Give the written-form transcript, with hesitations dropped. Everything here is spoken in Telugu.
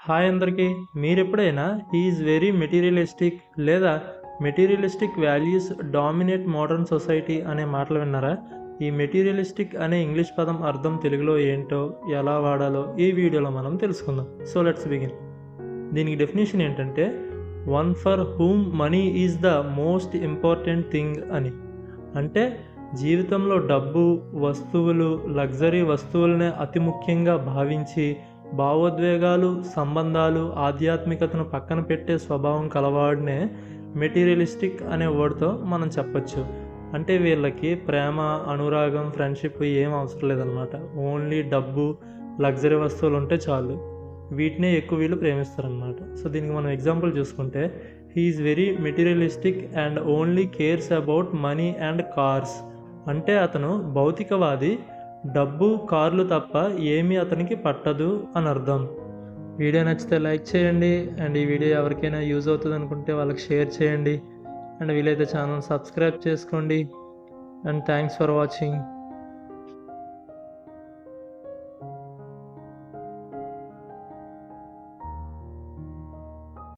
హాయ్ అందరికీ. మీరెప్పుడైనా ఈజ్ వెరీ మెటీరియలిస్టిక్ లేదా materialistic values dominate modern society అనే మాటలు విన్నారా? ఈ మెటీరియలిస్టిక్ అనే ఇంగ్లీష్ పదం అర్థం తెలుగులో ఏంటో, ఎలా వాడాలో ఈ వీడియోలో మనం తెలుసుకుందాం. So let's begin. దీనికి డెఫినేషన్ ఏంటంటే, one for whom money is the most important thing అని. అంటే జీవితంలో డబ్బు, వస్తువులు, లగ్జరీ వస్తువులనే అతి ముఖ్యంగా భావించి భావోద్వేగాలు, సంబంధాలు, ఆధ్యాత్మికతను పక్కన పెట్టే స్వభావం కలవాడినే మెటీరియలిస్టిక్ అనే వర్డ్తో మనం చెప్పచ్చు. అంటే వీళ్ళకి ప్రేమ, అనురాగం, ఫ్రెండ్షిప్ ఏం అవసరం లేదనమాట. ఓన్లీ డబ్బు, లగ్జరీ వస్తువులు ఉంటే చాలు. వీటినే ఎక్కువ వీళ్ళు ప్రేమిస్తారనమాట. సో దీనికి మనం ఎగ్జాంపుల్ చూసుకుంటే, he is very materialistic and only cares about money and cars. అంటే అతను భౌతికవాది, డబ్బు, కార్లు తప్ప ఏమీ అతనికి పట్టదు అని అర్థం. వీడియో నచ్చితే లైక్ చేయండి, అండ్ ఈ వీడియో ఎవరికైనా యూజ్ అవుతుంది అనుకుంటే వాళ్ళకి షేర్ చేయండి, అండ్ వీలైతే ఛానల్ సబ్స్క్రైబ్ చేసుకోండి. And thanks for watching.